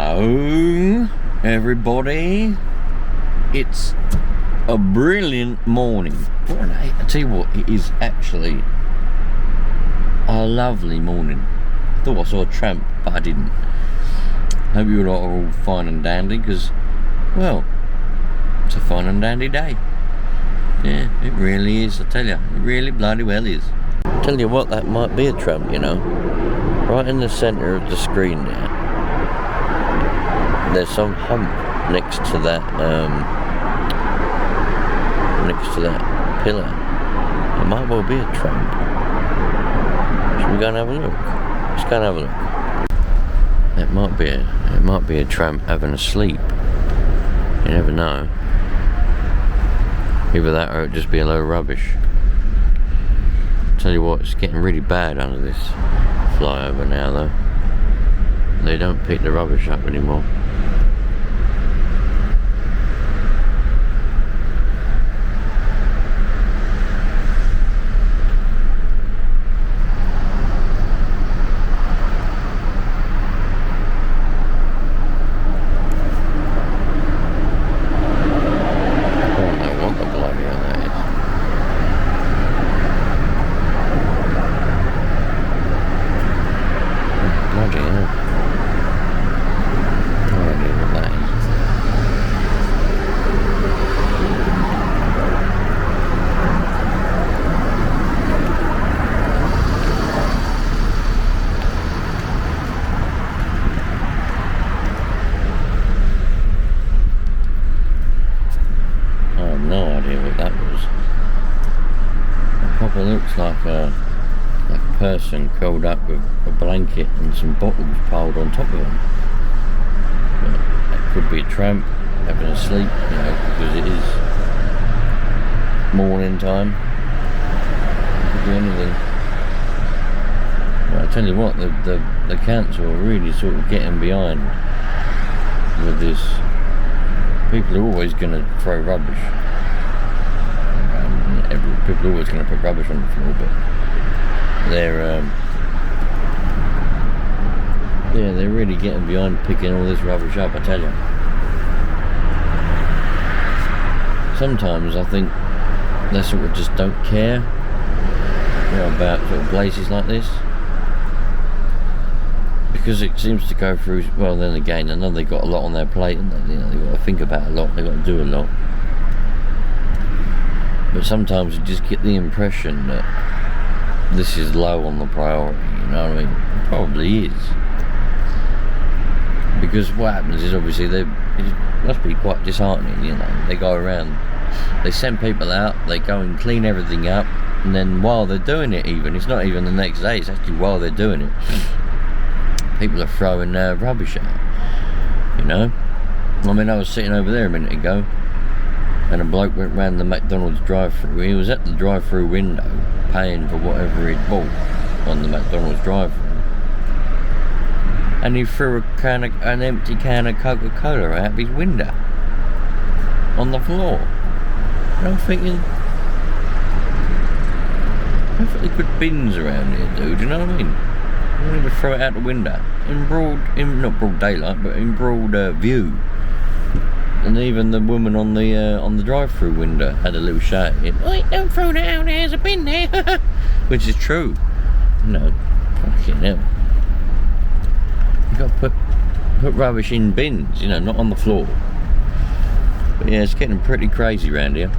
Hello, everybody. It's a brilliant morning. I tell you what, it is actually a lovely morning. I thought I saw a tramp, but I didn't. Hope you lot are all fine and dandy, because, well, it's a fine and dandy day. Yeah, it really is, I tell you. It really bloody well is. Tell you what, that might be a tramp, you know. Right in the centre of the screen there, there's some hump next to that pillar. It might well be a tramp. Should we go and have a look? Let's go and have a look. It might be a tramp having a sleep. You never know. Either that or it'd just be a load of rubbish. Tell you what, it's getting really bad under this flyover now though. They don't pick the rubbish up anymore. It looks like a person curled up with a blanket and some bottles piled on top of them. But it could be a tramp having a sleep, you know, because it is morning time. It could be anything. But I tell you what, the council are really sort of getting behind with this. People are always going to throw rubbish. People are always going to put rubbish on the floor, but they're really getting behind picking all this rubbish up, I tell you. Sometimes I think they sort of just don't care, you know, about sort of places like this, because it seems to go through. Well, then again, I know they've got a lot on their plate, and they've got to think about a lot. They've got to do a lot. But sometimes you just get the impression that this is low on the priority, you know what I mean? It probably is. Because what happens is, obviously, it must be quite disheartening, you know. They go around, they send people out, they go and clean everything up, and then while they're doing it even, it's not even the next day, it's actually while they're doing it, people are throwing rubbish out, you know? I mean, I was sitting over there a minute ago, and a bloke went round the McDonald's drive-thru. He was at the drive-thru window paying for whatever he'd bought on the McDonald's drive-thru, and he threw an empty can of Coca-Cola out of his window on the floor. And I'm thinking, perfectly good bins around here, dude, you know what I mean? You need to throw it out the window not broad daylight, but in broad view. And even the woman on the drive-thru window had a little shout at him, "Oi, don't throw that out, there's a bin there." Which is true. You know, fucking hell. You got to put rubbish in bins, you know, not on the floor. But yeah, it's getting pretty crazy around here.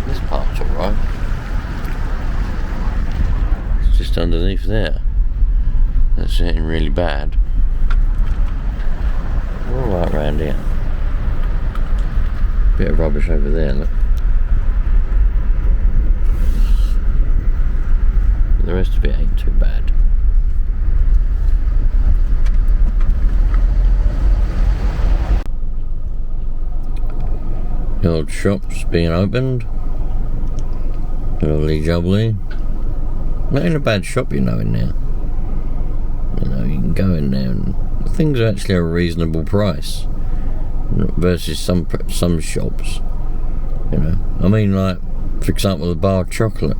This part's alright. It's just underneath there. That's getting really bad. We're alright around here. Bit of rubbish over there, look. The rest of it ain't too bad. The old shop's being opened. Lovely jubbly. Not in a bad shop, you know, in there. You know, you can go in there and the things are actually a reasonable price. Versus some shops, you know. I mean, like, for example, a bar of chocolate.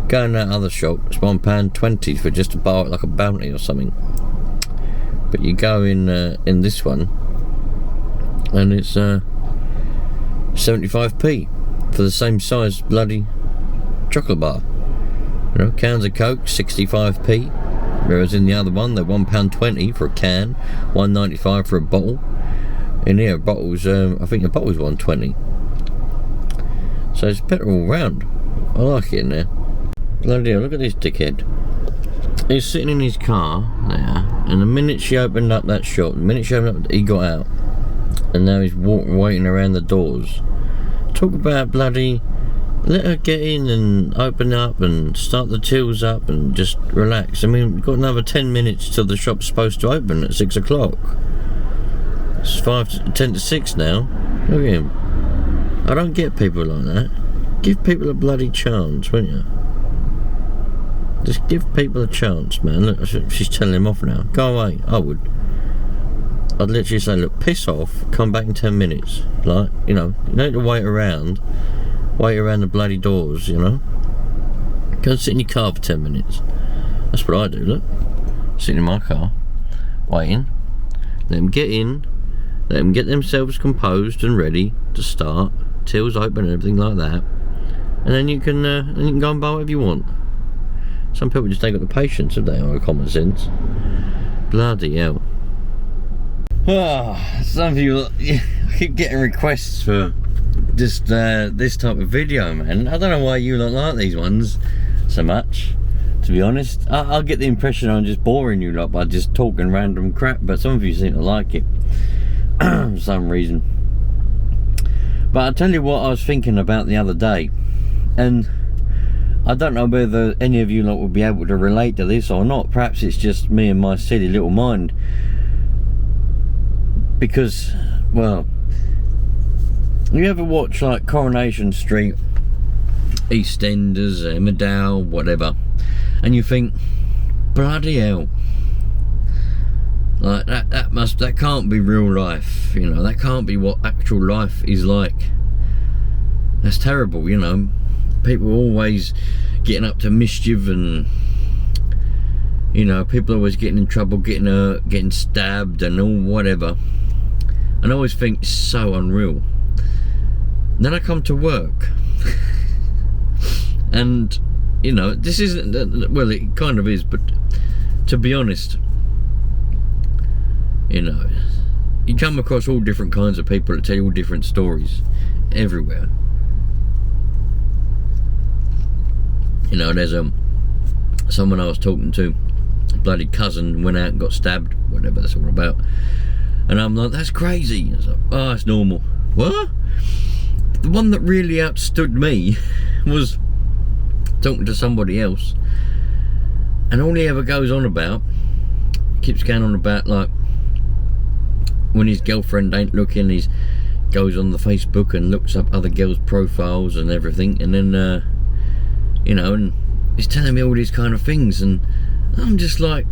Go in that other shop, it's £1.20 for just a bar, like a Bounty or something. But you go in this one, and it's 75p for the same size bloody chocolate bar. You know, cans of Coke 65p, whereas in the other one they're £1.20 for a can, £1.95 for a bottle. In here, bottles, I think a bottle's £1.20. So it's better all round. I like it in there. Bloody hell, look at this dickhead. He's sitting in his car there, and the minute she opened up that shop, the minute she opened up, he got out. And now he's waiting around the doors. Talk about bloody, let her get in and open up and start the tills up and just relax. I mean, we've got another 10 minutes till the shop's supposed to open at 6 o'clock. It's 10 to 6 now. Look at him. I don't get people like that. Give people a bloody chance, won't you? Just give people a chance, man. Look, she's telling him off now. Go away. I would. I'd literally say, look, piss off, come back in 10 minutes. Like, you know, you don't have to wait around the bloody doors, you know. Go and sit in your car for 10 minutes. That's what I do, look. Sitting in my car, waiting. Let them get in, let them get themselves composed and ready to start. Tills open and everything like that. And then you can go and buy whatever you want. Some people just ain't got the patience, have they, or common sense. Bloody hell. Some of you, I keep getting requests for just this type of video, man. I don't know why you don't like these ones so much, to be honest. I'll get the impression I'm just boring you lot by just talking random crap, but some of you seem to like it for some reason. But I'll tell you what I was thinking about the other day, and I don't know whether any of you lot will be able to relate to this or not. Perhaps it's just me and my silly little mind. Because, well, you ever watch like Coronation Street, EastEnders, Emmerdale, whatever, and you think, bloody hell, like that can't be real life, you know, that can't be what actual life is like. That's terrible, you know. People always getting up to mischief, and you know, people always getting in trouble, getting hurt, getting stabbed and all whatever. And I always think it's so unreal. And then I come to work and you know, this isn't, well, it kind of is, but to be honest, you know, you come across all different kinds of people that tell you all different stories everywhere. You know, there's someone I was talking to, bloody cousin went out and got stabbed, whatever that's all about. And I'm like, that's crazy. I was like, oh, it's normal. What? The one that really outstood me was talking to somebody else, and all he ever goes on about, keeps going on about, like, when his girlfriend ain't looking, he goes on the Facebook and looks up other girls' profiles and everything, and then you know, and he's telling me all these kind of things, and I'm just like,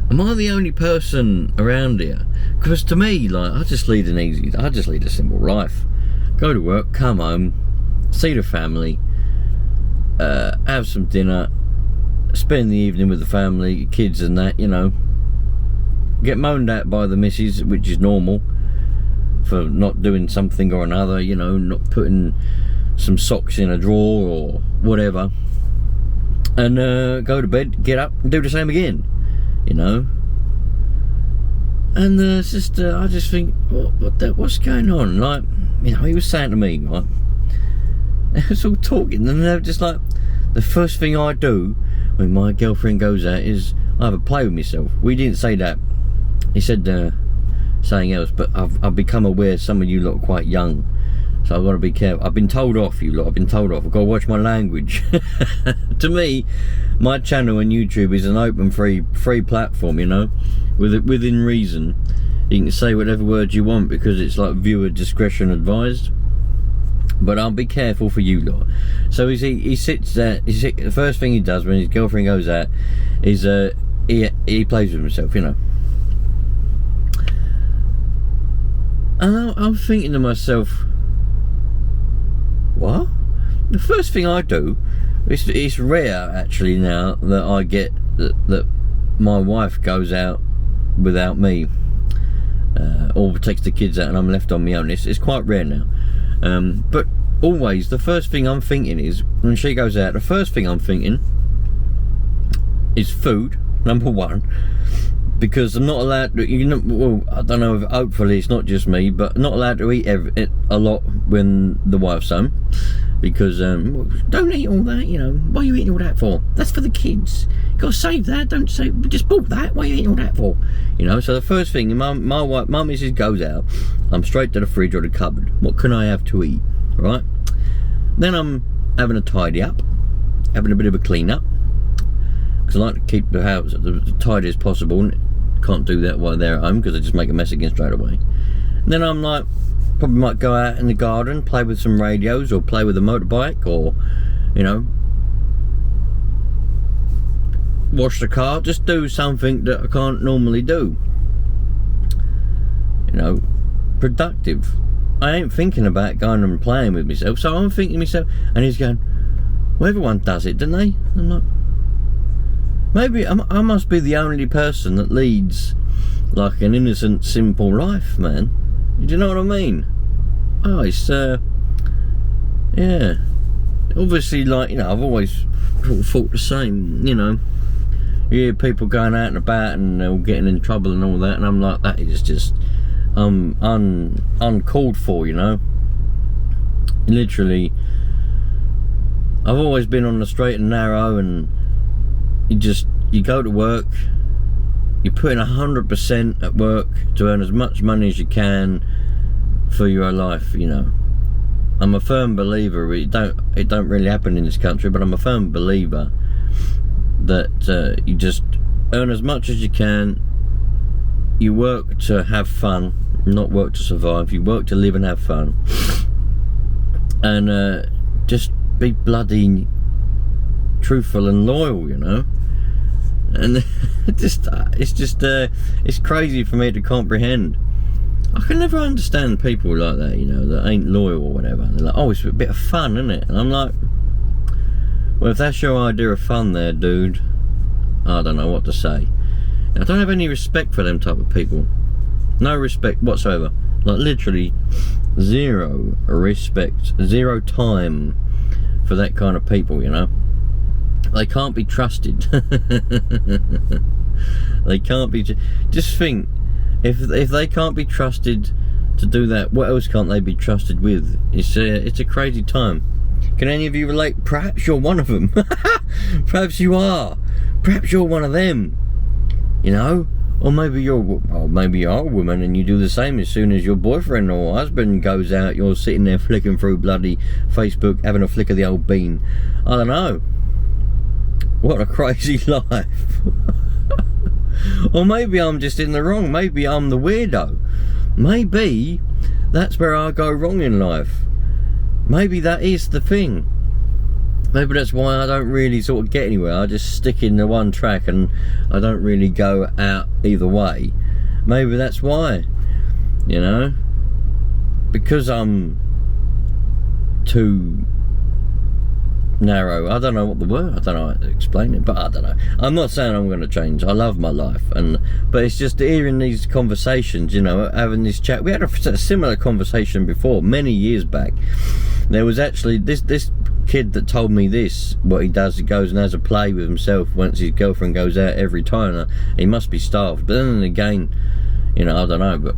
am I the only person around here? Because to me, like, I just lead a simple life. Go to work, come home, see the family, have some dinner, spend the evening with the family, kids and that, you know. Get moaned at by the missus, which is normal, for not doing something or another, you know, not putting some socks in a drawer or whatever, and go to bed, get up and do the same again, you know. And it's just, I just think, what's going on? Like, you know, he was saying to me, like, they was all talking, and they were just like, the first thing I do when my girlfriend goes out is I have a play with myself. We didn't say that. He said something else, but I've become aware some of you lot are quite young, so I've got to be careful. I've been told off, you lot. I've been told off. I've got to watch my language. To me, my channel on YouTube is an open, free platform, you know, within reason. You can say whatever words you want because it's like viewer discretion advised. But I'll be careful for you lot. So he sits there. The first thing he does when his girlfriend goes out is he plays with himself, you know. And I'm thinking to myself, what? The first thing I do, it's rare actually now that I get that my wife goes out without me, or takes the kids out and I'm left on my own. It's quite rare now. But always the first thing I'm thinking is, when she goes out, the first thing I'm thinking is food, number one, because I'm not allowed to, you know, well, I don't know if, hopefully it's not just me, but not allowed to eat a lot when the wife's home, because don't eat all that, you know. What are you eating all that for? That's for the kids. You gotta save that. Don't say, just bought that. What are you eating all that for? You know. So the first thing, my missus goes out, I'm straight to the fridge or the cupboard. What can I have to eat? Right. Then I'm having a tidy up, having a bit of a clean up, because I like to keep the house as tidy as possible. Can't do that while they're at home, because I just make a mess again straight away. And then I'm like, probably might go out in the garden, play with some radios, or play with a motorbike, or, you know, wash the car. Just do something that I can't normally do. You know, productive. I ain't thinking about going and playing with myself, so I'm thinking to myself, and he's going, well, everyone does it, don't they? I'm like, maybe I must be the only person that leads like an innocent, simple life, man. Do you know what I mean? Oh, it's yeah. Obviously, like, you know, I've always thought the same, you know. You hear people going out and about and they're all getting in trouble and all that, and I'm like, that is just uncalled for, you know. Literally, I've always been on the straight and narrow, and you go to work, you put in 100% at work to earn as much money as you can for your life, you know. I'm a firm believer, it don't really happen in this country, but I'm a firm believer that you just earn as much as you can. You work to have fun, not work to survive. You work to live and have fun, and just be bloody truthful and loyal, you know. And it's crazy for me to comprehend. I can never understand people like that, you know, that ain't loyal or whatever. They're like, oh, it's a bit of fun, isn't it? And I'm like, well, if that's your idea of fun there, dude, I don't know what to say. I don't have any respect for them type of people. No respect whatsoever. Like, literally zero respect, zero time for that kind of people, you know. They can't be trusted. They can't be. Just think, if they can't be trusted to do that, what else can't they be trusted with? It's a crazy time. Can any of you relate? Perhaps you're one of them. Perhaps you are. Perhaps you're one of them. You know, or maybe you are a woman and you do the same. As soon as your boyfriend or husband goes out, you're sitting there flicking through bloody Facebook, having a flick of the old bean. I don't know. What a crazy life. Or maybe I'm just in the wrong. Maybe I'm the weirdo. Maybe that's where I go wrong in life. Maybe that is the thing. Maybe that's why I don't really sort of get anywhere. I just stick in the one track and I don't really go out either way. Maybe that's why, you know, because I'm too narrow. I don't know what the word, I don't know how to explain it, but I don't know. I'm not saying I'm going to change. I love my life, but it's just hearing these conversations, you know, having this chat. We had a similar conversation before, many years back. There was actually this kid that told me this, what he does, he goes and has a play with himself once his girlfriend goes out every time. He must be starved. But then again, you know, I don't know, but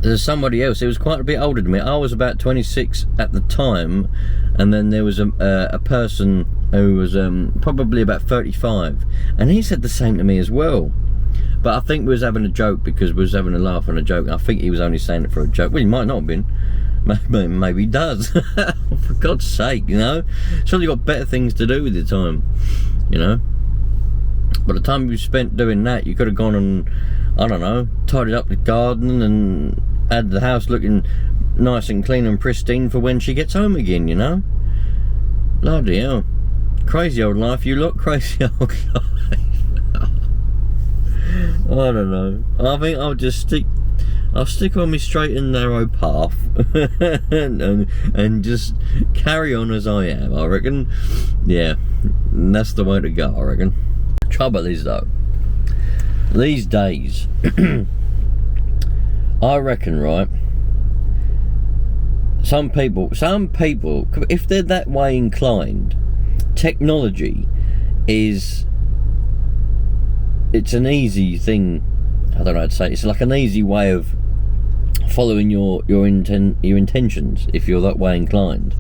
there's somebody else. He was quite a bit older than me. I was about 26 at the time, and then there was a person who was probably about 35, and he said the same to me as well. But I think we was having a joke, because we was having a laugh and a joke. I think he was only saying it for a joke. Well, he might not have been. Maybe he does. For God's sake, you know. Surely you got better things to do with your time, you know. By the time you spent doing that, you could have gone and, I don't know, tidied up the garden and had the house looking nice and clean and pristine for when she gets home again, you know. Bloody hell. Crazy old life, you lot. Crazy old life. I don't know. I think I'll stick on my straight and narrow path and just carry on as I am, I reckon. Yeah, that's the way to go, I reckon. Trouble is, though, these days, I reckon, right, some people, if they're that way inclined, technology it's an easy thing. I don't know how to say. It's like an easy way of following your intentions if you're that way inclined,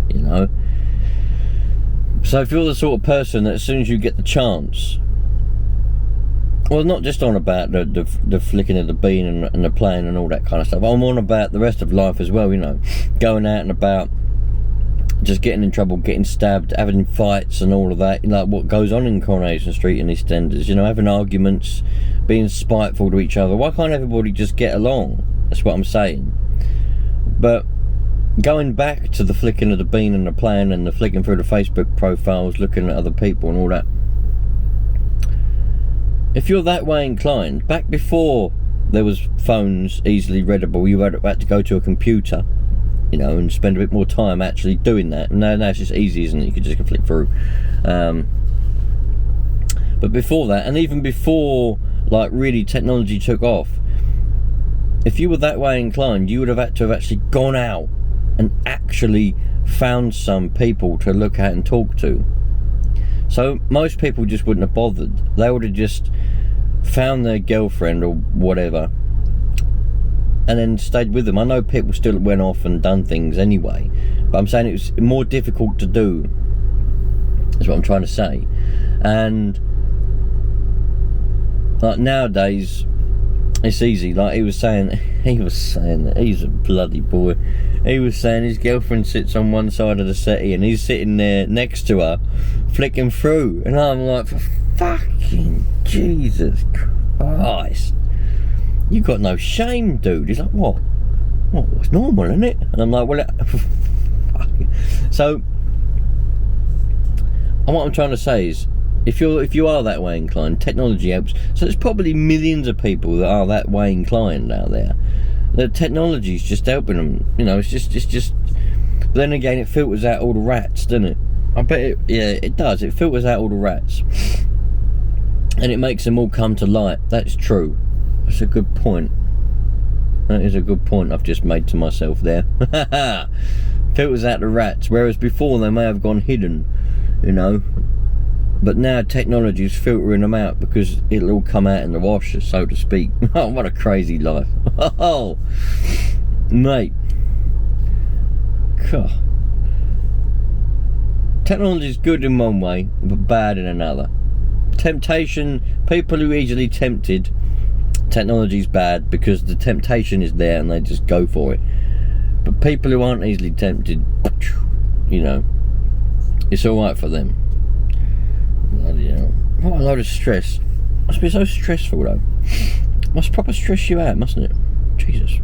you know. So if you're the sort of person that as soon as you get the chance, well, not just on about the flicking of the bean and the playing and all that kind of stuff, I'm on about the rest of life as well, you know, going out and about, just getting in trouble, getting stabbed, having fights and all of that, like what goes on in Coronation Street and Eastenders, you know, having arguments, being spiteful to each other. Why can't everybody just get along? That's what I'm saying. But going back to the flicking of the bean and the playing and the flicking through the Facebook profiles, looking at other people and all that, if you're that way inclined, back before there was phones easily readable, you had to go to a computer, you know, and spend a bit more time actually doing that. Now it's just easy, isn't it? You could just flick through. But before that, and even before like really technology took off, if you were that way inclined, you would have had to have actually gone out and actually found some people to look at and talk to. So most people just wouldn't have bothered. They would have just found their girlfriend or whatever and then stayed with them. I know people still went off and done things anyway, but I'm saying it was more difficult to do, is what I'm trying to say. And like nowadays it's easy. Like he was saying that he's a bloody boy. He was saying his girlfriend sits on one side of the settee and he's sitting there next to her flicking through, and I'm like, for fucking Jesus Christ, you got no shame, dude. He's like, what? It's normal, isn't it? And I'm like, well, so what I'm trying to say is, if you are that way inclined, technology helps. So there's probably millions of people that are that way inclined out there. The technology's just helping them, you know. It's just. But then again, it filters out all the rats, doesn't it? I bet it does. It filters out all the rats, and it makes them all come to light. That's true. That's a good point. That is a good point I've just made to myself there. Filters out the rats, whereas before they may have gone hidden, you know. But now technology's filtering them out because it'll all come out in the wash, so to speak. Oh, what a crazy life. Oh, mate. God. Technology's good in one way, but bad in another. Temptation, people who are easily tempted, technology's bad because the temptation is there and they just go for it. But people who aren't easily tempted, you know, it's alright for them. Bloody hell. What a load of stress. Must be so stressful though. Must proper stress you out, mustn't it? Jesus.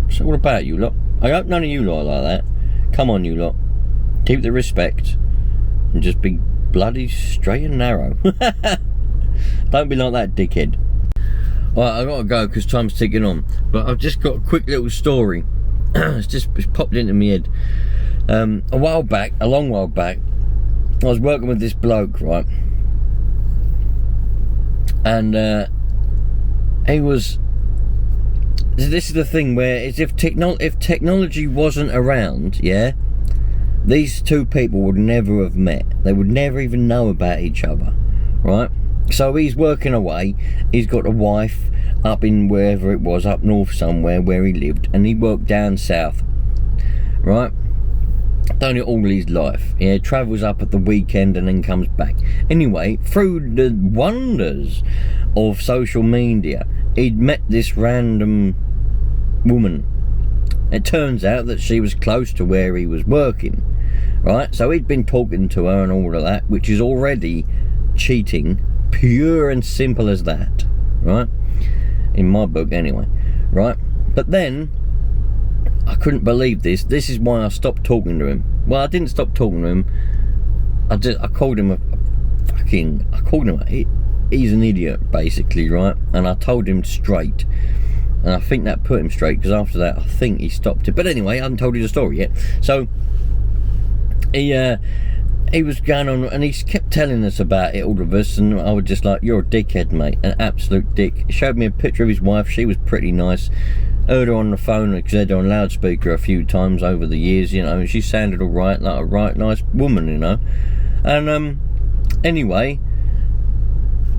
What's it all about, you lot? I hope none of you lot are like that. Come on, you lot. Keep the respect and just be bloody straight and narrow. Don't be like that, dickhead. Alright, I've got to go because time's ticking on. But I've just got a quick little story. it's popped into my head. A long while back, I was working with this bloke, right? And he was. This is the thing where it's if technology wasn't around, yeah, these two people would never have met. They would never even know about each other, right? So he's working away. He's got a wife up in wherever it was, up north somewhere where he lived, and he worked down south, right? Done it all his life. Yeah, travels up at the weekend and then comes back. Anyway, through the wonders of social media, he'd met this random woman. It turns out that she was close to where he was working, right? So he'd been talking to her and all of that, which is already cheating, pure and simple as that, right? In my book anyway, right? But then I couldn't believe this. This is why I stopped talking to him. Well, I didn't stop talking to him. I called him he's an idiot, basically, right? And I told him straight. And I think that put him straight, because after that, I think he stopped it. But anyway, I haven't told you the story yet. So, he was going on, and he kept telling us about it, all of us, and I was just like, you're a dickhead, mate, an absolute dick. He showed me a picture of his wife. She was pretty nice. Heard her on the phone, because they'd on loudspeaker a few times over the years, you know, and she sounded all right, like a right nice woman, you know. And anyway,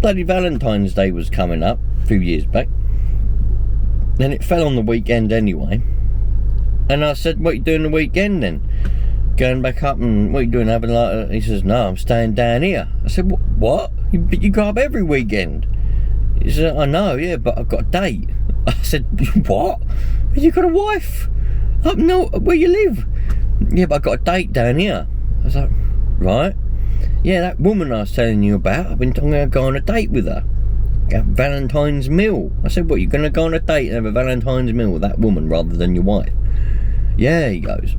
bloody Valentine's Day was coming up a few years back, and it fell on the weekend anyway. And I said, what are you doing the weekend then? Going back up, and what are you doing, having like he says, no, I'm staying down here. I said, what? You go up every weekend? He said, I know, yeah, but I've got a date. I said, what? You got a wife? Up no, where you live? Yeah, but I got a date down here. I was like, right? Yeah, that woman I was telling you about, I'm going to go on a date with her. A Valentine's meal. I said, what, you're going to go on a date and have a Valentine's meal with that woman rather than your wife? Yeah, he goes.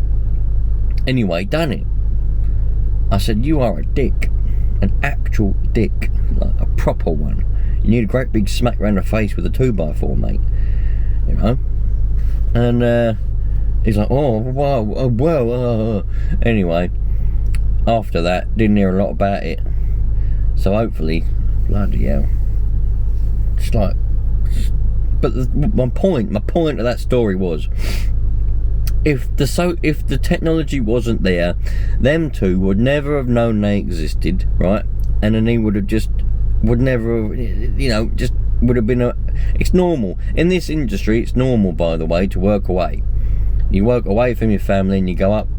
Anyway, done it. I said, you are a dick. An actual dick. Like a proper one. You need a great big smack round the face with a 2x4, mate. You know? And he's like, oh, wow, well. Anyway, after that, didn't hear a lot about it. So hopefully, bloody hell. It's like, but my point of that story was, if the technology wasn't there, them two would never have known they existed, right? And then he would never have, you know, just would have been it's normal. In this industry, it's normal, by the way, to work away. You work away from your family and you go up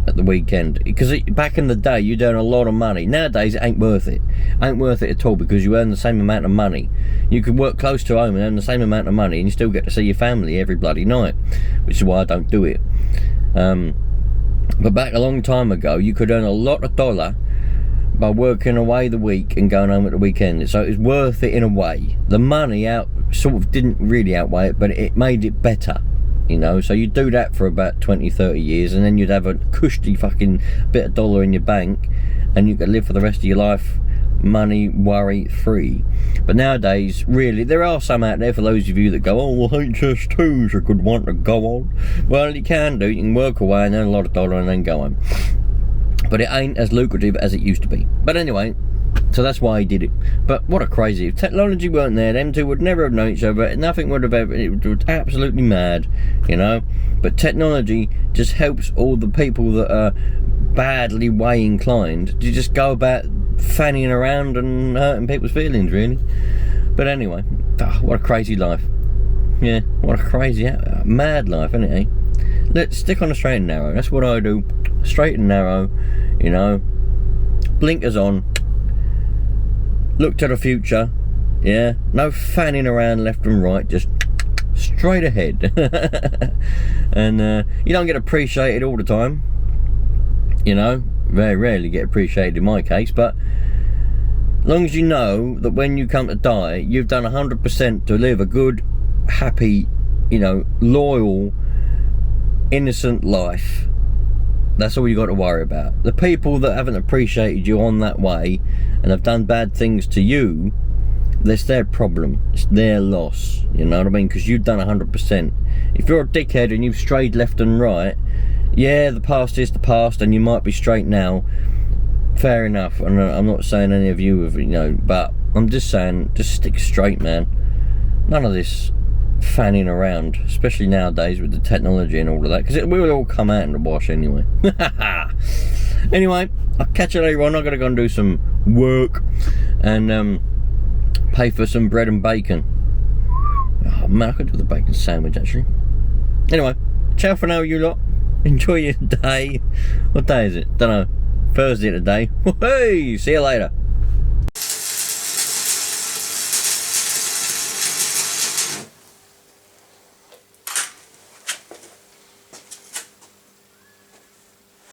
at the weekend. Because back in the day, you'd earn a lot of money. Nowadays, it ain't worth it. Ain't worth it at all, because you earn the same amount of money. You could work close to home and earn the same amount of money, and you still get to see your family every bloody night, which is why I don't do it. But back a long time ago, you could earn a lot of dollar by working away the week and going home at the weekend. So it was worth it in a way. The money sort of didn't really outweigh it, but it made it better, you know. So you'd do that for about 20-30 years, and then you'd have a cushy fucking bit of dollar in your bank, and you could live for the rest of your life money worry free. But nowadays, really, there are some out there, for those of you that go, oh well, HS2's a good one to go on. Well, you can do. You can work away and earn a lot of dollar and then go home. But it ain't as lucrative as it used to be. But anyway, so that's why he did it. But what a crazy, if technology weren't there, them two would never have known each other. Nothing would have ever, it was absolutely mad, you know. But technology just helps all the people that are badly way inclined to just go about fanning around and hurting people's feelings, really. But anyway, what a crazy life. Yeah, what a crazy, mad life, isn't it, eh? Let's stick on the straight and narrow. That's what I do. Straight and narrow, you know. Blinkers on. Look to the future. Yeah, no fanning around left and right, just straight ahead. And you don't get appreciated all the time, you know. Very rarely get appreciated in my case, but as long as you know that when you come to die, you've done 100% to live a good, happy, you know, loyal, innocent life. That's all you got to worry about. The people that haven't appreciated you on that way and have done bad things to you, that's their problem. It's their loss, you know what I mean? Because you've done 100%. If you're a dickhead and you've strayed left and right, yeah, the past is the past, and you might be straight now. Fair enough. And I'm not saying any of you have, you know, but I'm just saying, just stick straight, man. None of this fanning around, especially nowadays with the technology and all of that, because it will all come out in the wash anyway. Anyway, I'll catch you later on. I've got to go and do some work and pay for some bread and bacon. Oh man, I could do the bacon sandwich actually. Anyway, ciao for now, you lot. Enjoy your day. What day is it? Don't know. Thursday today. Hey, see you later.